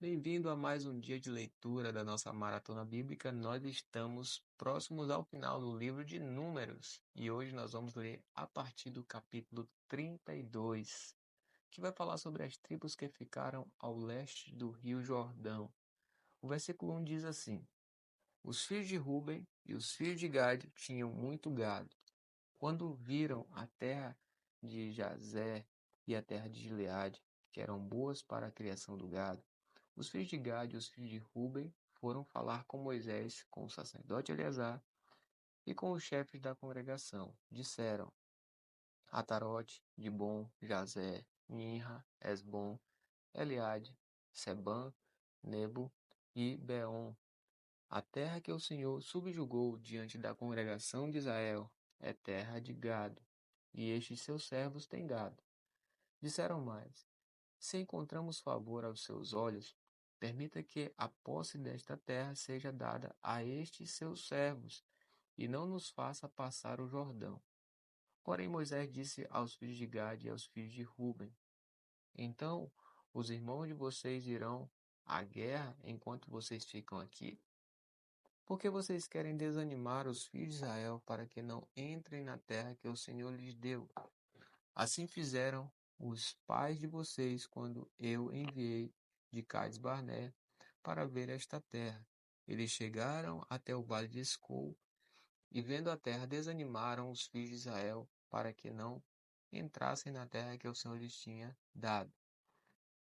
Bem-vindo a mais um dia de leitura da nossa maratona bíblica. Nós estamos próximos ao final do livro de Números e hoje nós vamos ler a partir do capítulo 32, que vai falar sobre as tribos que ficaram ao leste do rio Jordão. O versículo 1 diz assim: Os filhos de Ruben e os filhos de Gade tinham muito gado. Quando viram a terra de Jazé e a terra de Gileade, que eram boas para a criação do gado, os filhos de Gade e os filhos de Ruben foram falar com Moisés, com o sacerdote Eleazar e com os chefes da congregação. Disseram: Atarote, Dibom, Jazé, Minha, Esbom, Eliade, Sebam, Nebo e Beom. A terra que o Senhor subjugou diante da congregação de Israel é terra de gado, e estes seus servos têm gado. Disseram mais: Se encontramos favor aos seus olhos, permita que a posse desta terra seja dada a estes seus servos, e não nos faça passar o Jordão. Porém Moisés disse aos filhos de Gade e aos filhos de Ruben: Então os irmãos de vocês irão à guerra enquanto vocês ficam aqui? Por que vocês querem desanimar os filhos de Israel para que não entrem na terra que o Senhor lhes deu? Assim fizeram os pais de vocês quando eu enviei de Cades Barné para ver esta terra. Eles chegaram até o vale de Escol e, vendo a terra, desanimaram os filhos de Israel para que não entrassem na terra que o Senhor lhes tinha dado.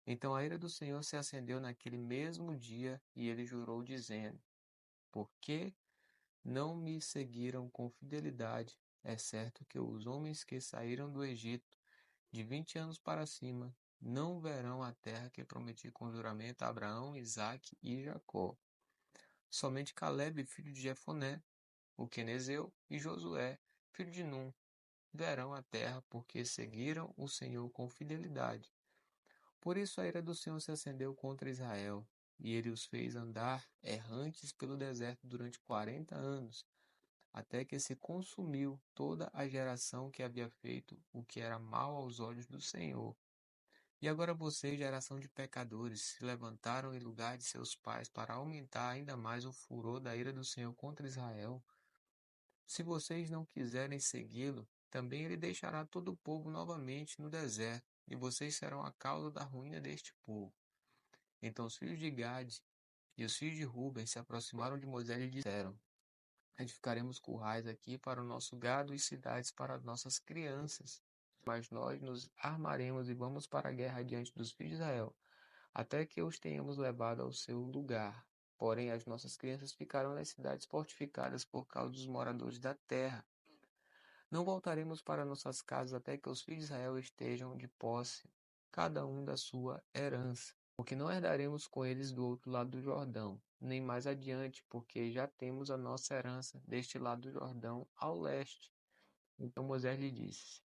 Então a ira do Senhor se acendeu naquele mesmo dia e ele jurou, dizendo: Por que não me seguiram com fidelidade? É certo que os homens que saíram do Egito de 20 anos para cima não verão a terra que prometi com juramento a Abraão, Isaque e Jacó. Somente Calebe, filho de Jefoné, o quenezeu, e Josué, filho de Num, verão a terra, porque seguiram o Senhor com fidelidade. Por isso a ira do Senhor se acendeu contra Israel, e ele os fez andar errantes pelo deserto durante 40 anos, até que se consumiu toda a geração que havia feito o que era mal aos olhos do Senhor. E agora vocês, geração de pecadores, se levantaram em lugar de seus pais para aumentar ainda mais o furor da ira do Senhor contra Israel. Se vocês não quiserem segui-lo, também ele deixará todo o povo novamente no deserto, e vocês serão a causa da ruína deste povo. Então os filhos de Gade e os filhos de Ruben se aproximaram de Moisés e disseram: Edificaremos currais aqui para o nosso gado e cidades para as nossas crianças. Mas nós nos armaremos e vamos para a guerra diante dos filhos de Israel, até que os tenhamos levado ao seu lugar. Porém, as nossas crianças ficarão nas cidades fortificadas por causa dos moradores da terra. Não voltaremos para nossas casas até que os filhos de Israel estejam de posse, cada um da sua herança. Porque não herdaremos com eles do outro lado do Jordão, nem mais adiante, porque já temos a nossa herança deste lado do Jordão ao leste. Então Moisés lhe disse: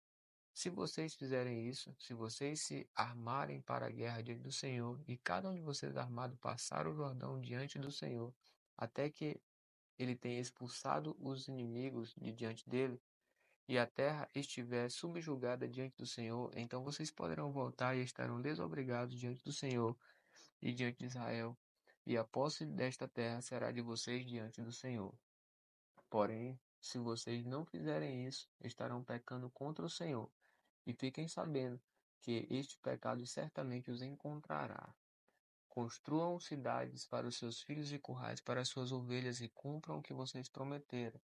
Se vocês fizerem isso, se vocês se armarem para a guerra diante do Senhor, e cada um de vocês armado passar o Jordão diante do Senhor, até que ele tenha expulsado os inimigos de diante dele, e a terra estiver subjugada diante do Senhor, então vocês poderão voltar e estarão desobrigados diante do Senhor e diante de Israel, e a posse desta terra será de vocês diante do Senhor. Porém, se vocês não fizerem isso, estarão pecando contra o Senhor. E fiquem sabendo que este pecado certamente os encontrará. Construam cidades para os seus filhos e currais para as suas ovelhas e cumpram o que vocês prometeram.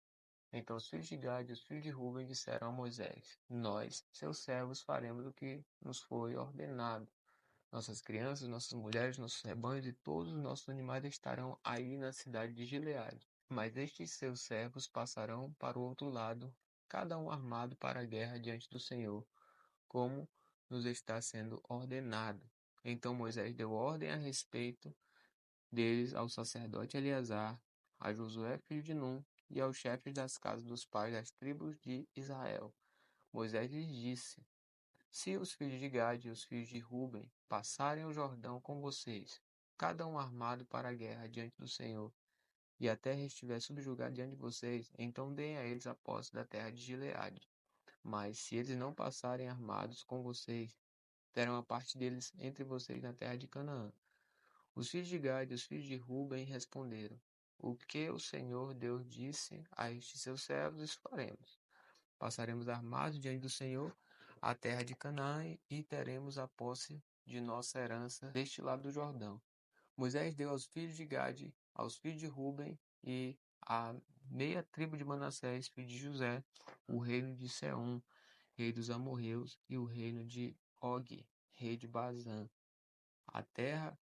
Então os filhos de Gade e os filhos de Ruben disseram a Moisés: Nós, seus servos, faremos o que nos foi ordenado. Nossas crianças, nossas mulheres, nossos rebanhos e todos os nossos animais estarão aí na cidade de Gileade. Mas estes seus servos passarão para o outro lado, cada um armado para a guerra diante do Senhor, como nos está sendo ordenado. Então Moisés deu ordem a respeito deles ao sacerdote Eleazar, a Josué filho de Num, e aos chefes das casas dos pais das tribos de Israel. Moisés lhes disse: Se os filhos de Gade e os filhos de Ruben passarem o Jordão com vocês, cada um armado para a guerra diante do Senhor, e a terra estiver subjugada diante de vocês, então deem a eles a posse da terra de Gileade. Mas se eles não passarem armados com vocês, terão a parte deles entre vocês na terra de Canaã. Os filhos de Gade e os filhos de Ruben responderam: O que o Senhor Deus disse a estes seus servos, isso faremos. Passaremos armados diante do Senhor a terra de Canaã e teremos a posse de nossa herança deste lado do Jordão. Moisés deu aos filhos de Gade, aos filhos de Ruben e à meia tribo de Manassés, filho de José, o reino de Seom, rei dos amorreus, e o reino de Og, rei de Bazã, a terra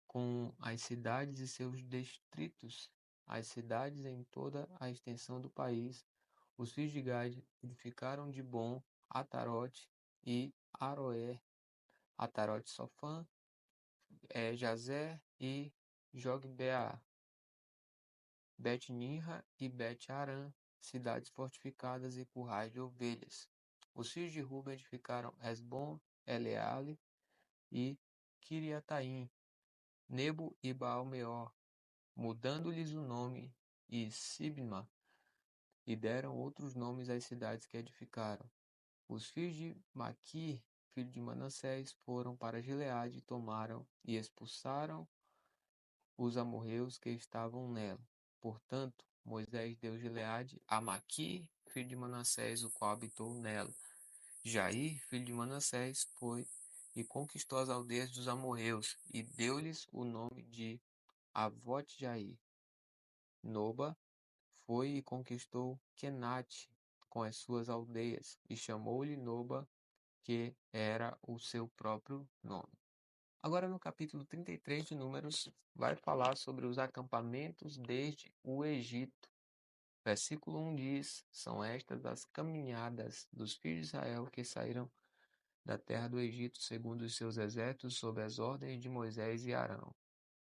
com as cidades e seus distritos, as cidades em toda a extensão do país. Os filhos de Gade edificaram de Bom, Atarote e Aroer, Atarote Sofã, Jazer e Jogbeá, Bet-Nimra e Bet-Arã, cidades fortificadas e currais de ovelhas. Os filhos de Ruben edificaram Hesbom, Eleale e Quiriataim, Nebo e Baal-meor, mudando-lhes o nome, e Sibma, e deram outros nomes às cidades que edificaram. Os filhos de Maquir, filho de Manassés, foram para Gileade e tomaram e expulsaram os amorreus que estavam nela. Portanto, Moisés deu Gileade a Maquir, filho de Manassés, o qual habitou nela. Jair, filho de Manassés, foi e conquistou as aldeias dos amorreus, e deu-lhes o nome de Avote-Jair. Noba foi e conquistou Quenate com as suas aldeias, e chamou-lhe Noba, que era o seu próprio nome. Agora, no capítulo 33 de Números, vai falar sobre os acampamentos desde o Egito. Versículo 1 diz: São estas as caminhadas dos filhos de Israel que saíram da terra do Egito, segundo os seus exércitos, sob as ordens de Moisés e Arão.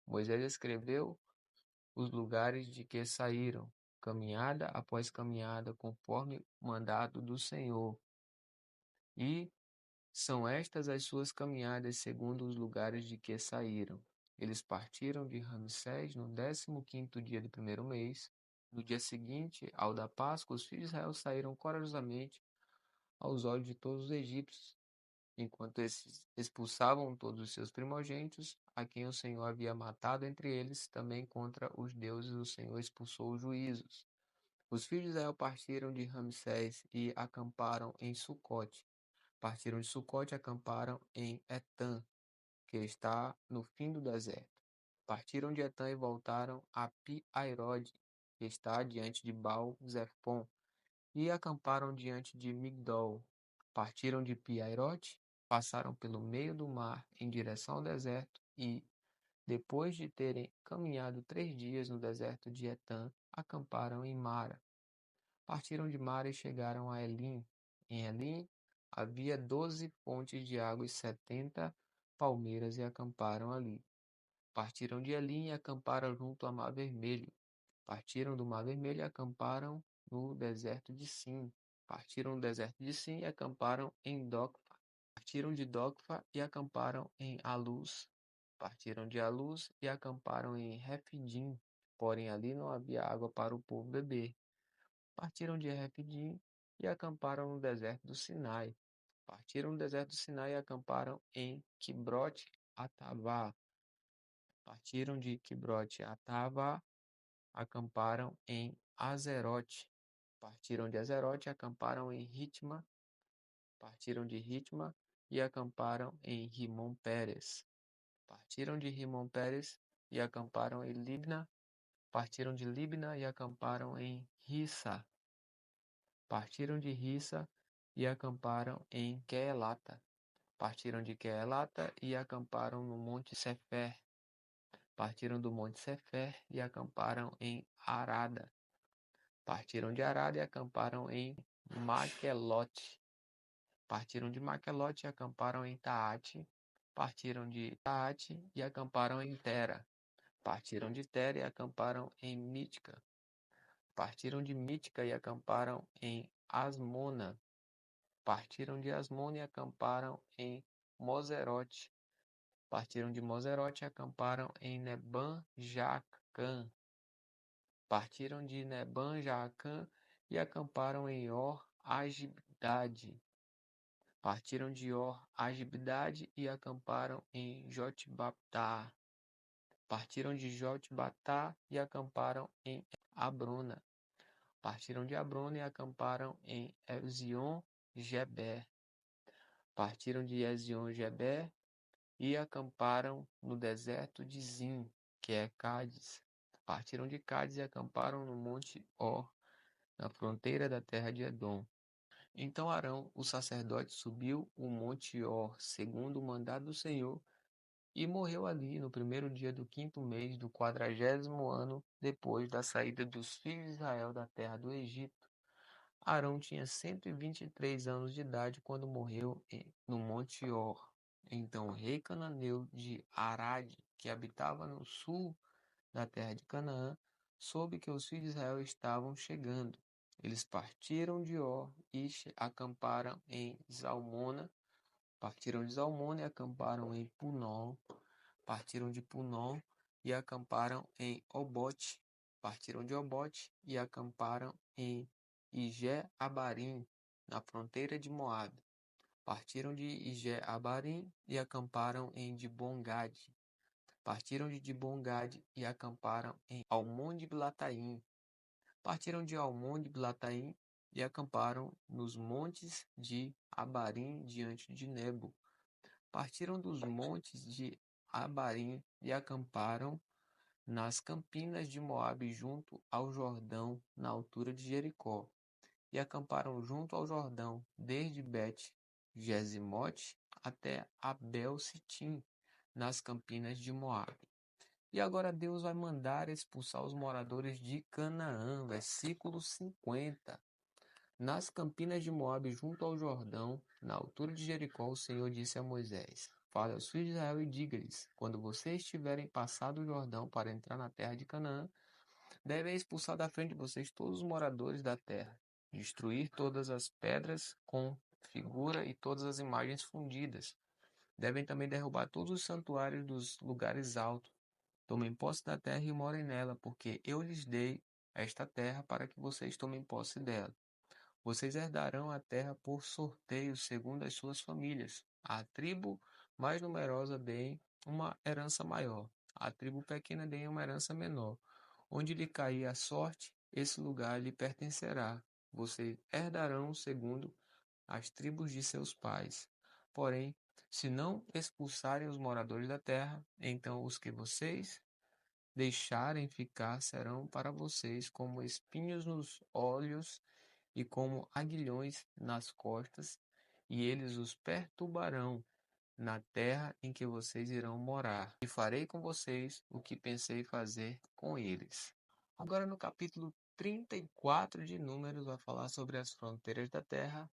Moisés escreveu os lugares de que saíram, caminhada após caminhada, conforme o mandado do Senhor. E são estas as suas caminhadas segundo os lugares de que saíram. Eles partiram de Ramsés no 15º dia do primeiro mês. No dia seguinte, ao da Páscoa, os filhos de Israel saíram corajosamente aos olhos de todos os egípcios, enquanto esses expulsavam todos os seus primogênitos, a quem o Senhor havia matado entre eles, também contra os deuses o Senhor expulsou os juízos. Os filhos de Israel partiram de Ramsés e acamparam em Sucote. Partiram de Sucote e acamparam em Etã, que está no fim do deserto. Partiram de Etã e voltaram a Pi-Airode, que está diante de Baal-Zefon, e acamparam diante de Migdol. Partiram de Pi-Airode, passaram pelo meio do mar em direção ao deserto e, depois de terem caminhado 3 dias no deserto de Etã, acamparam em Mara. Partiram de Mara e chegaram a Elim. Em Elim havia 12 fontes de água e 70 palmeiras e acamparam ali. Partiram de Elim e acamparam junto ao Mar Vermelho. Partiram do Mar Vermelho e acamparam no deserto de Sim. Partiram do deserto de Sim e acamparam em Docfa. Partiram de Docfa e acamparam em Alus. Partiram de Alus e acamparam em Refidim. Porém ali não havia água para o povo beber. Partiram de Refidim e acamparam no deserto do Sinai. Partiram do deserto do Sinai e acamparam em Quibrote Atavá. Partiram de Quibrote Atavá, acamparam em Azerote. Partiram de Azerote e acamparam em Ritma. Partiram de Ritma e acamparam em Rimon Pérez. Partiram de Rimon Pérez e acamparam em Libna. Partiram de Libna e acamparam em Rissa. Partiram de Rissa e acamparam em Queelata. Partiram de Queelata e acamparam no Monte Sefer. Partiram do Monte Sefer e acamparam em Arada. Partiram de Arada e acamparam em Maquelote. Partiram de Maquelote e acamparam em Taate. Partiram de Taate e acamparam em Tera. Partiram de Tera e acamparam em Mítica. Partiram de Mítica e acamparam em Asmona. Partiram de Asmona e acamparam em Moserote. Partiram de Moserote e acamparam em Neban-Jaacã. Partiram de Neban-Jaacã e acamparam em Or-Agibdade. Partiram de Or-Agibdade e acamparam em Jotbatá. Partiram de Jotbatá e acamparam em Abrona. Partiram de Abrona e acamparam em Ezion-Geber. Partiram de Ezion-Geber e acamparam no deserto de Zim, que é Cádiz. Partiram de Cádiz e acamparam no monte Or, na fronteira da terra de Edom. Então Arão, o sacerdote, subiu o monte Or, segundo o mandado do Senhor, e morreu ali no primeiro dia do 5º mês do 40º ano depois da saída dos filhos de Israel da terra do Egito. Arão tinha 123 anos de idade quando morreu no monte Or. Então o rei cananeu de Arade, que habitava no sul da terra de Canaã, soube que os filhos de Israel estavam chegando. Eles partiram de Or e acamparam em Zalmona. Partiram de Zalmona e acamparam em Punon. Partiram de Punon e acamparam em Obote. Partiram de Obote e acamparam em Ige-Abarim, na fronteira de Moabe. Partiram de Ige-Abarim e acamparam em Dibon-Gade. Partiram de Dibon-Gade e acamparam em Almon-Diblataim. Partiram de Almon-Diblataim e acamparam nos montes de Abarim diante de Nebo. Partiram dos montes de Abarim e acamparam nas campinas de Moabe junto ao Jordão, na altura de Jericó. E acamparam junto ao Jordão, desde Bet-Gesimote até Abel-Sitim, nas campinas de Moabe. E agora Deus vai mandar expulsar os moradores de Canaã, versículo 50. Nas campinas de Moabe, junto ao Jordão, na altura de Jericó, o Senhor disse a Moisés: Fale aos filhos de Israel e diga-lhes: Quando vocês tiverem passado o Jordão para entrar na terra de Canaã, devem expulsar da frente de vocês todos os moradores da terra, destruir todas as pedras com figura e todas as imagens fundidas. Devem também derrubar todos os santuários dos lugares altos. Tomem posse da terra e morem nela, porque eu lhes dei esta terra para que vocês tomem posse dela. Vocês herdarão a terra por sorteio, segundo as suas famílias. A tribo mais numerosa deem uma herança maior. A tribo pequena deem uma herança menor. Onde lhe cair a sorte, esse lugar lhe pertencerá. Vocês herdarão segundo as tribos de seus pais. Porém, se não expulsarem os moradores da terra, então os que vocês deixarem ficar serão para vocês como espinhos nos olhos e como aguilhões nas costas, e eles os perturbarão na terra em que vocês irão morar. E farei com vocês o que pensei fazer com eles. Agora no capítulo 34 de Números vai falar sobre as fronteiras da terra.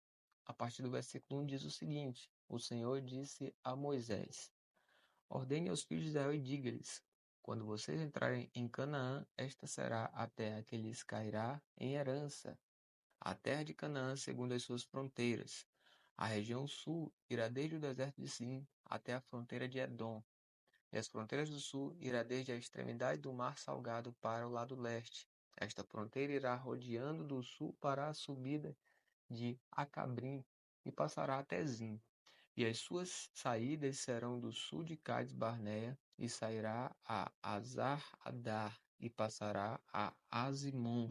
A partir do versículo 1 diz o seguinte: O Senhor disse a Moisés: Ordene aos filhos de Israel e diga-lhes: Quando vocês entrarem em Canaã, esta será a terra que lhes cairá em herança, a terra de Canaã segundo as suas fronteiras. A região sul irá desde o deserto de Sim até a fronteira de Edom, e as fronteiras do sul irá desde a extremidade do mar Salgado para o lado leste. Esta fronteira irá rodeando do sul para a subida de Acabrim e passará até Zim. E as suas saídas serão do sul de Cádiz Barneia, e sairá a Azar-Adar, e passará a Azimon.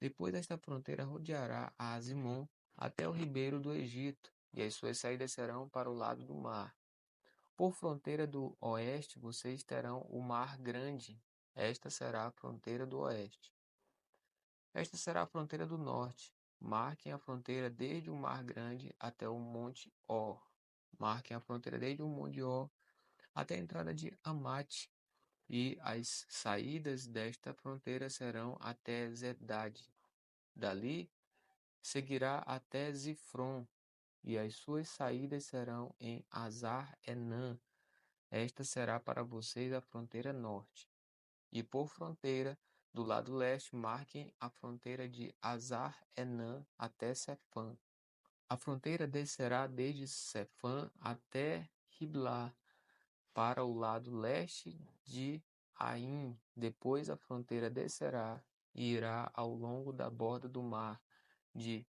Depois desta fronteira rodeará a Azimon até o ribeiro do Egito, e as suas saídas serão para o lado do mar. Por fronteira do oeste vocês terão o Mar Grande. Esta será a fronteira do oeste. Esta será a fronteira do norte. Marquem a fronteira desde o Mar Grande até o Monte Or. Marquem a fronteira desde o Monte Or até a entrada de Amate, e as saídas desta fronteira serão até Zedade. Dali seguirá até Zifron, e as suas saídas serão em Azar-Enã. Esta será para vocês a fronteira norte. E por fronteira, do lado leste, marquem a fronteira de Azar-Enã até Sefã. A fronteira descerá desde Sefã até Riblá, para o lado leste de Aim. Depois a fronteira descerá e irá ao longo da borda do mar, de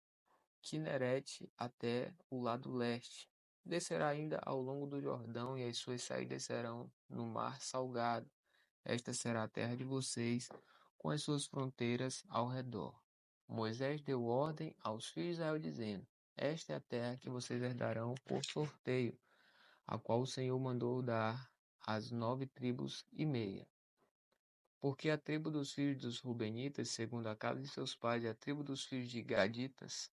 Quinerete até o lado leste. Descerá ainda ao longo do Jordão, e as suas saídas serão no mar Salgado. Esta será a terra de vocês, com as suas fronteiras ao redor. Moisés deu ordem aos filhos de Israel, dizendo: Esta é a terra que vocês herdarão por sorteio, a qual o Senhor mandou dar às 9 tribos e meia. Porque a tribo dos filhos dos Rubenitas, segundo a casa de seus pais, e a tribo dos filhos de Gaditas,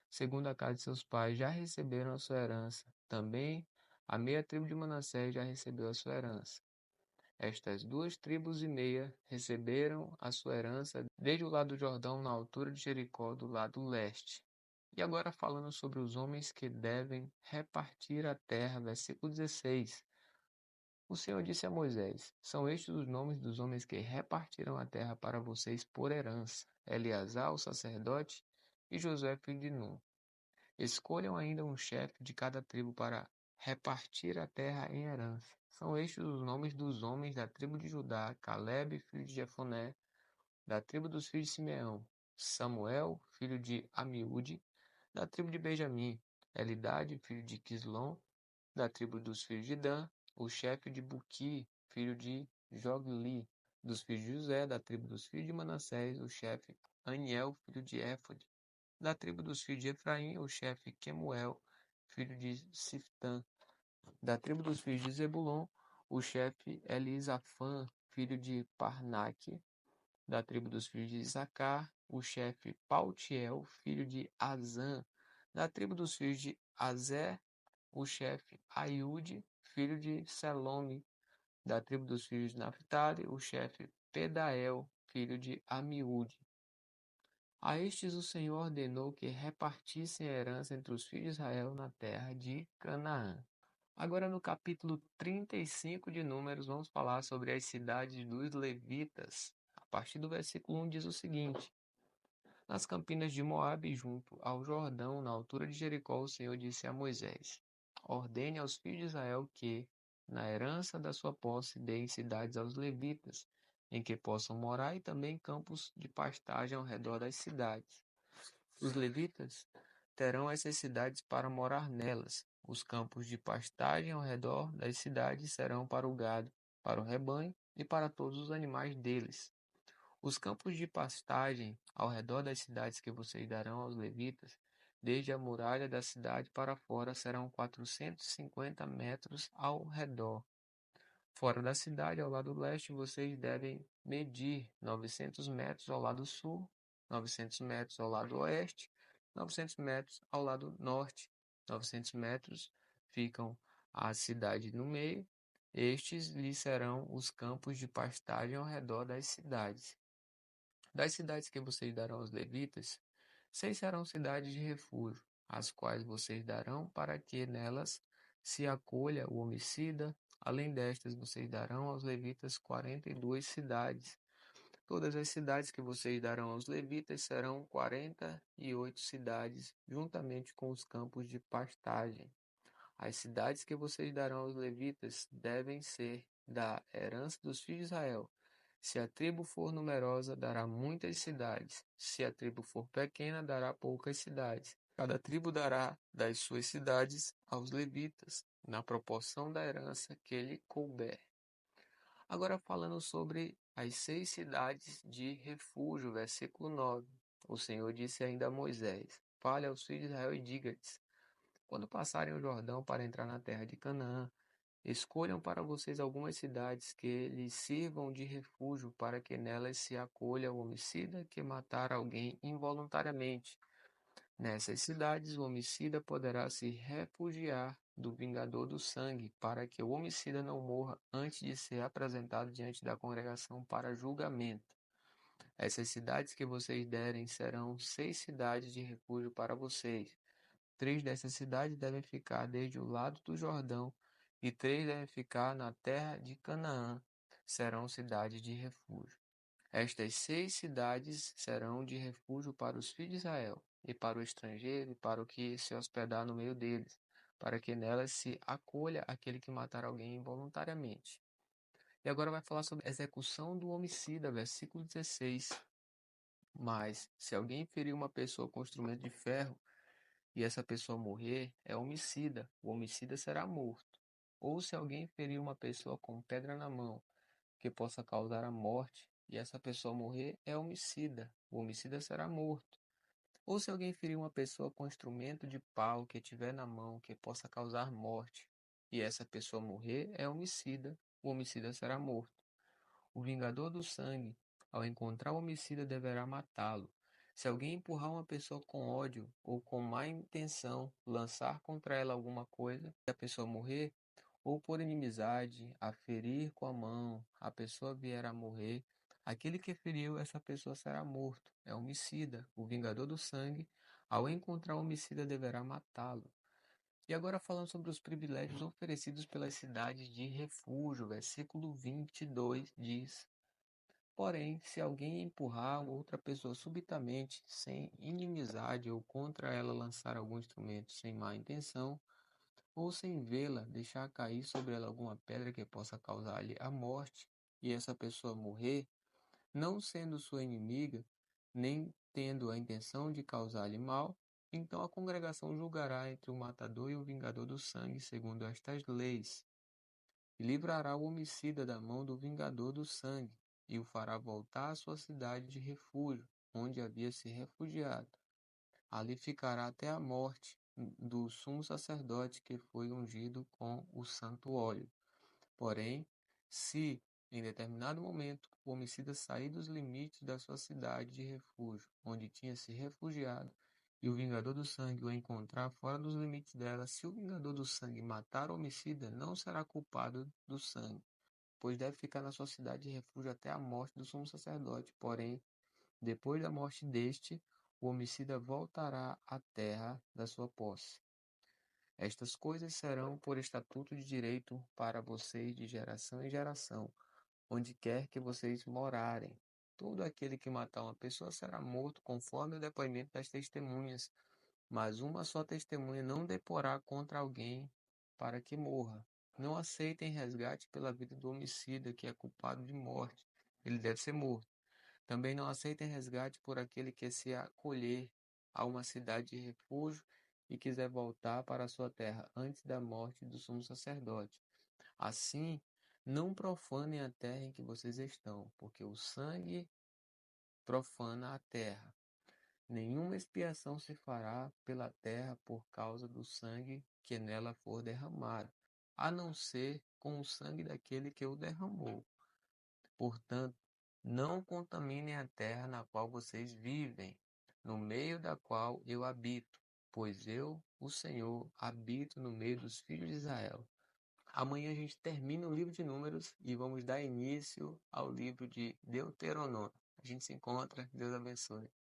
segundo a casa de seus pais, já receberam a sua herança. Também a meia tribo de Manassés já recebeu a sua herança. Estas 2 tribos e meia receberam a sua herança desde o lado do Jordão, na altura de Jericó, do lado leste. E agora falando sobre os homens que devem repartir a terra, versículo 16. O Senhor disse a Moisés: São estes os nomes dos homens que repartirão a terra para vocês por herança: Eleazar, o sacerdote, e Josué, filho de Nun. Escolham ainda um chefe de cada tribo para repartir a terra em herança. São estes os nomes dos homens da tribo de Judá: Calebe, filho de Jefoné, da tribo dos filhos de Simeão; Samuel, filho de Amiúde, da tribo de Benjamim; Elidade, filho de Quislom, da tribo dos filhos de Dan; o chefe de Buqui, filho de Jogli, dos filhos de José, da tribo dos filhos de Manassés; o chefe Aniel, filho de Éfode, da tribo dos filhos de Efraim; o chefe Quemuel, filho de Siftã, da tribo dos filhos de Zebulon; o chefe Elisafã, filho de Parnaque, da tribo dos filhos de Isacar; o chefe Paltiel, filho de Azã, da tribo dos filhos de Azer; o chefe Aiude, filho de Selome, da tribo dos filhos de Naphtali; o chefe Pedael, filho de Amiúde. A estes o Senhor ordenou que repartissem a herança entre os filhos de Israel na terra de Canaã. Agora, no capítulo 35 de Números, vamos falar sobre as cidades dos levitas. A partir do versículo 1 diz o seguinte: Nas campinas de Moabe, junto ao Jordão, na altura de Jericó, o Senhor disse a Moisés: Ordene aos filhos de Israel que, na herança da sua posse, deem cidades aos levitas, em que possam morar, e também campos de pastagem ao redor das cidades. Os levitas terão essas cidades para morar nelas. Os campos de pastagem ao redor das cidades serão para o gado, para o rebanho e para todos os animais deles. Os campos de pastagem ao redor das cidades que vocês darão aos levitas, desde a muralha da cidade para fora, serão 450 metros ao redor. Fora da cidade, ao lado leste, vocês devem medir 900 metros ao lado sul, 900 metros ao lado oeste, 900 metros ao lado norte. 900 metros ficam a cidade no meio. Estes lhe serão os campos de pastagem ao redor das cidades. Das cidades que vocês darão aos levitas, 6 serão cidades de refúgio, as quais vocês darão para que nelas se acolha o homicida. Além destas, vocês darão aos levitas 42 cidades. Todas as cidades que vocês darão aos levitas serão 48 cidades, juntamente com os campos de pastagem. As cidades que vocês darão aos levitas devem ser da herança dos filhos de Israel. Se a tribo for numerosa, dará muitas cidades. Se a tribo for pequena, dará poucas cidades. Cada tribo dará das suas cidades aos levitas, na proporção da herança que lhe couber. Agora falando sobre as 6 cidades de refúgio, versículo 9. O Senhor disse ainda a Moisés: Fale aos filhos de Israel e diga-lhes: Quando passarem o Jordão para entrar na terra de Canaã, escolham para vocês algumas cidades que lhes sirvam de refúgio, para que nelas se acolha o homicida que matar alguém involuntariamente. Nessas cidades, o homicida poderá se refugiar do vingador do sangue, para que o homicida não morra antes de ser apresentado diante da congregação para julgamento. Essas cidades que vocês derem serão 6 cidades de refúgio para vocês. 3 dessas cidades devem ficar desde o lado do Jordão, e 3 devem ficar na terra de Canaã. Serão cidades de refúgio. Estas 6 cidades serão de refúgio para os filhos de Israel, e para o estrangeiro, e para o que se hospedar no meio deles, para que nelas se acolha aquele que matar alguém involuntariamente. E agora vai falar sobre a execução do homicida, versículo 16. Mas, se alguém ferir uma pessoa com instrumento de ferro, e essa pessoa morrer, é homicida. O homicida será morto. Ou se alguém ferir uma pessoa com pedra na mão, que possa causar a morte, e essa pessoa morrer, é homicida. O homicida será morto. Ou se alguém ferir uma pessoa com instrumento de pau que tiver na mão, que possa causar morte, e essa pessoa morrer, é homicida. O homicida será morto. O vingador do sangue, ao encontrar o homicida, deverá matá-lo. Se alguém empurrar uma pessoa com ódio ou com má intenção, lançar contra ela alguma coisa, e a pessoa morrer, ou por inimizade, a ferir com a mão, a pessoa vier a morrer, aquele que feriu essa pessoa será morto. É homicida. O vingador do sangue, ao encontrar o homicida, deverá matá-lo. E agora falando sobre os privilégios oferecidos pelas cidades de refúgio, versículo 22 diz: Porém, se alguém empurrar outra pessoa subitamente, sem inimizade, ou contra ela lançar algum instrumento sem má intenção, ou sem vê-la, deixar cair sobre ela alguma pedra que possa causar-lhe a morte, e essa pessoa morrer, não sendo sua inimiga, nem tendo a intenção de causar-lhe mal, então a congregação julgará entre o matador e o vingador do sangue, segundo estas leis, e livrará o homicida da mão do vingador do sangue, e o fará voltar à sua cidade de refúgio, onde havia se refugiado. Ali ficará até a morte do sumo sacerdote que foi ungido com o santo óleo. Porém, se em determinado momento o homicida sair dos limites da sua cidade de refúgio, onde tinha se refugiado, e o vingador do sangue o encontrar fora dos limites dela, se o vingador do sangue matar o homicida, não será culpado do sangue, pois deve ficar na sua cidade de refúgio até a morte do sumo sacerdote. Porém, depois da morte deste, o homicida voltará à terra da sua posse. Estas coisas serão por estatuto de direito para vocês de geração em geração, onde quer que vocês morarem. Todo aquele que matar uma pessoa será morto conforme o depoimento das testemunhas, mas uma só testemunha não deporá contra alguém para que morra. Não aceitem resgate pela vida do homicida que é culpado de morte. Ele deve ser morto. Também não aceitem resgate por aquele que se acolher a uma cidade de refúgio e quiser voltar para a sua terra antes da morte do sumo sacerdote. Assim, não profanem a terra em que vocês estão, porque o sangue profana a terra. Nenhuma expiação se fará pela terra por causa do sangue que nela for derramado, a não ser com o sangue daquele que o derramou. Portanto, não contaminem a terra na qual vocês vivem, no meio da qual eu habito, pois eu, o Senhor, habito no meio dos filhos de Israel. Amanhã a gente termina o livro de Números e vamos dar início ao livro de Deuteronômio. A gente se encontra, Deus abençoe.